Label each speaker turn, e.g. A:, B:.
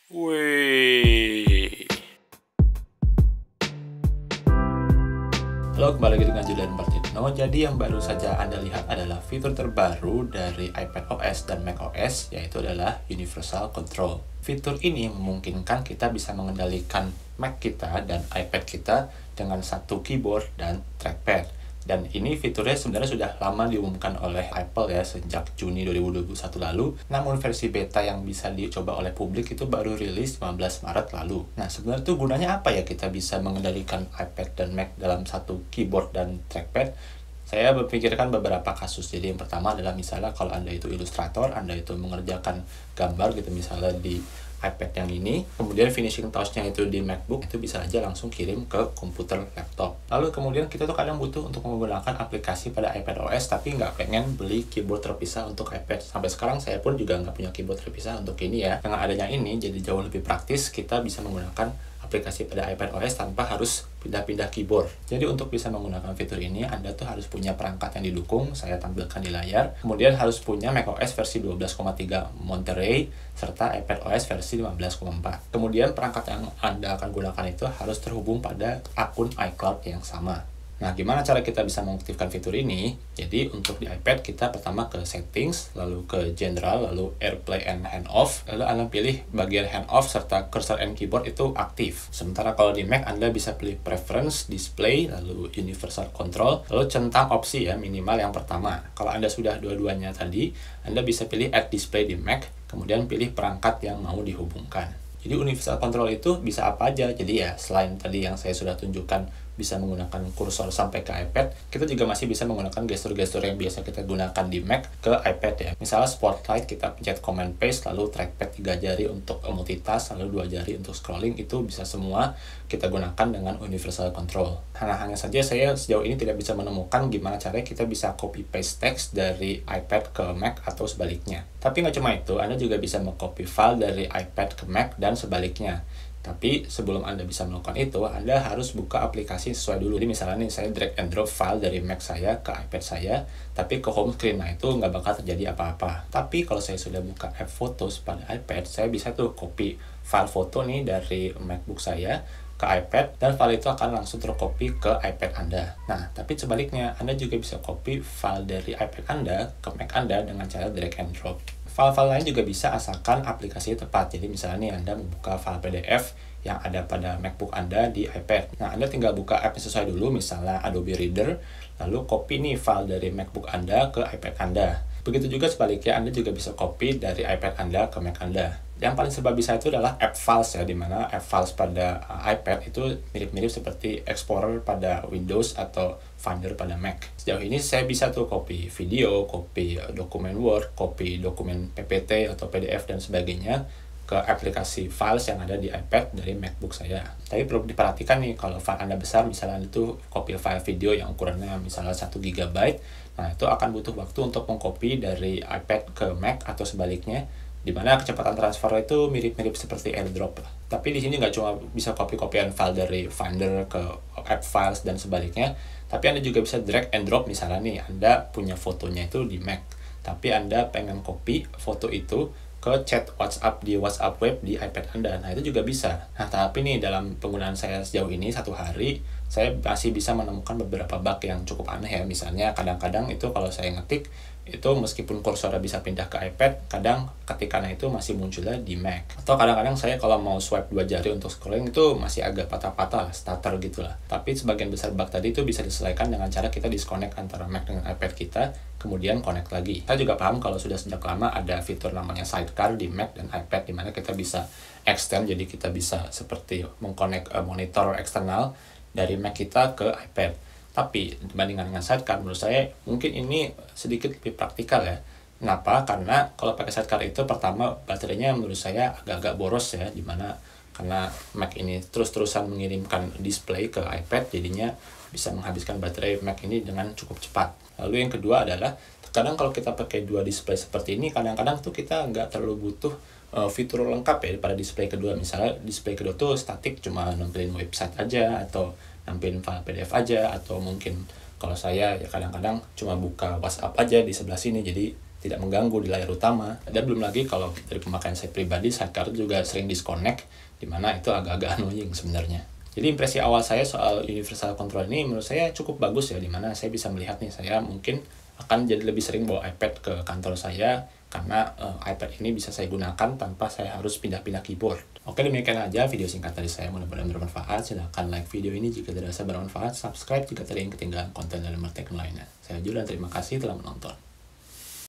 A: Wih. Halo, kembali lagi dengan Julian Martino. Jadi yang baru saja Anda lihat adalah fitur terbaru dari iPadOS dan macOS, yaitu adalah Universal Control. Fitur ini memungkinkan kita bisa mengendalikan Mac kita dan iPad kita dengan satu keyboard dan trackpad. Dan ini fiturnya sebenarnya sudah lama diumumkan oleh Apple ya, sejak Juni 2021 lalu. Namun versi beta yang bisa dicoba oleh publik itu baru rilis 15 Maret lalu. Nah, sebenarnya itu gunanya apa ya kita bisa mengendalikan iPad dan Mac dalam satu keyboard dan trackpad? Saya berpikirkan beberapa kasus. Jadi yang pertama adalah misalnya kalau Anda itu ilustrator, Anda itu mengerjakan gambar gitu misalnya di iPad yang ini, kemudian finishing touch-nya itu di MacBook, itu bisa aja langsung kirim ke komputer laptop. Lalu kemudian kita tuh kadang butuh untuk menggunakan aplikasi pada iPadOS, tapi nggak pengen beli keyboard terpisah untuk iPad. Sampai sekarang saya pun juga nggak punya keyboard terpisah untuk ini ya. Dengan adanya ini, jadi jauh lebih praktis, kita bisa menggunakan aplikasi pada iPadOS tanpa harus pindah-pindah keyboard. Jadi untuk bisa menggunakan fitur ini, Anda tuh harus punya perangkat yang didukung, saya tampilkan di layar. Kemudian harus punya macOS versi 12,3 Monterey, serta iPadOS versi 15,4. Kemudian perangkat yang Anda akan gunakan itu harus terhubung pada akun iCloud yang sama. Nah, gimana cara kita bisa mengaktifkan fitur ini? Jadi, untuk di iPad, kita pertama ke Settings, lalu ke General, lalu AirPlay and Hand Off. Lalu Anda pilih bagian Hand Off serta Cursor and Keyboard itu aktif. Sementara kalau di Mac, Anda bisa pilih Preference, Display, lalu Universal Control, lalu centang opsi ya, minimal yang pertama. Kalau Anda sudah dua-duanya tadi, Anda bisa pilih Add Display di Mac, kemudian pilih perangkat yang mau dihubungkan. Jadi Universal Control itu bisa apa aja. Jadi ya, selain tadi yang saya sudah tunjukkan, bisa menggunakan kursor sampai ke iPad, kita juga masih bisa menggunakan gestur-gestur yang biasa kita gunakan di Mac ke iPad ya. Misalnya Spotlight, kita pencet Command Paste, lalu trackpad 3 jari untuk multitask, lalu 2 jari untuk scrolling, itu bisa semua kita gunakan dengan Universal Control. Nah, hanya saja saya sejauh ini tidak bisa menemukan gimana caranya kita bisa copy-paste teks dari iPad ke Mac atau sebaliknya. Tapi nggak cuma itu, Anda juga bisa meng-copy file dari iPad ke Mac dan sebaliknya. Tapi sebelum Anda bisa melakukan itu, Anda harus buka aplikasi sesuai dulu. Jadi misalnya nih, saya drag and drop file dari Mac saya ke iPad saya, tapi ke home screen, nah itu nggak bakal terjadi apa-apa. Tapi kalau saya sudah buka app Photos pada iPad, saya bisa tuh copy file foto nih dari MacBook saya ke iPad, dan file itu akan langsung tercopy ke iPad Anda. Nah, tapi sebaliknya, Anda juga bisa copy file dari iPad Anda ke Mac Anda dengan cara drag and drop. File-file lain juga bisa asalkan aplikasi tepat. Jadi misalnya nih Anda membuka file PDF yang ada pada MacBook Anda di iPad. Nah, Anda tinggal buka app yang sesuai dulu, misalnya Adobe Reader, lalu copy nih file dari MacBook Anda ke iPad Anda. Begitu juga sebaliknya, Anda juga bisa copy dari iPad Anda ke Mac Anda. Yang paling serba bisa itu adalah app files ya, dimana app files pada iPad itu mirip-mirip seperti Explorer pada Windows atau Finder pada Mac. Sejauh ini saya bisa tuh copy video, copy dokumen Word, copy dokumen PPT atau PDF dan sebagainya ke aplikasi files yang ada di iPad dari MacBook saya. Tapi perlu diperhatikan nih, kalau file Anda besar, misalnya itu copy file video yang ukurannya misalnya 1 GB, nah itu akan butuh waktu untuk mengcopy dari iPad ke Mac atau sebaliknya, di mana kecepatan transfer itu mirip-mirip seperti AirDrop. Tapi di sini nggak cuma bisa copy-copyan file dari Finder ke app files dan sebaliknya, tapi Anda juga bisa drag and drop. Misalnya nih, Anda punya fotonya itu di Mac, tapi Anda pengen copy foto itu ke chat WhatsApp di WhatsApp web di iPad Anda. Nah, itu juga bisa. Nah, tapi nih dalam penggunaan saya sejauh ini, 1 hari, saya masih bisa menemukan beberapa bug yang cukup aneh ya. Misalnya kadang-kadang itu kalau saya ngetik, itu meskipun kursornya bisa pindah ke iPad, kadang ketikannya itu masih munculnya di Mac. Atau kadang-kadang saya kalau mau swipe 2 jari untuk scrolling itu masih agak patah-patah, stutter gitu lah. Tapi sebagian besar bug tadi itu bisa diselesaikan dengan cara kita disconnect antara Mac dengan iPad kita, kemudian connect lagi. Kita juga paham kalau sudah sejak lama ada fitur namanya Sidecar di Mac dan iPad, di mana kita bisa extend, jadi kita bisa seperti mengconnect monitor eksternal dari Mac kita ke iPad. Tapi dibandingkan dengan Sidecar, menurut saya mungkin ini sedikit lebih praktikal ya. Kenapa? Karena kalau pakai Sidecar itu pertama baterainya menurut saya agak-agak boros ya, dimana karena Mac ini terus-terusan mengirimkan display ke iPad, jadinya bisa menghabiskan baterai Mac ini dengan cukup cepat. Lalu yang kedua adalah, kadang kalau kita pakai 2 display seperti ini, kadang-kadang tuh kita nggak terlalu butuh fitur lengkap ya pada display kedua. Misalnya display kedua tuh statik, cuma nampilin website aja, atau nampilin file PDF aja, atau mungkin kalau saya ya kadang-kadang cuma buka WhatsApp aja di sebelah sini, jadi tidak mengganggu di layar utama. Dan belum lagi kalau dari pemakaian saya pribadi, sidecar juga sering disconnect, dimana itu agak-agak annoying sebenarnya. Jadi impresi awal saya soal universal control ini menurut saya cukup bagus ya, dimana saya bisa melihat nih, saya mungkin akan jadi lebih sering bawa iPad ke kantor saya, karena iPad ini bisa saya gunakan tanpa saya harus pindah-pindah keyboard. Oke, demikian aja video singkat dari saya, mudah-mudahan bermanfaat. Silahkan like video ini jika dirasa bermanfaat, subscribe jika tadi yang ketinggalan konten dari Mertekno lainnya. Saya Julian, terima kasih telah menonton.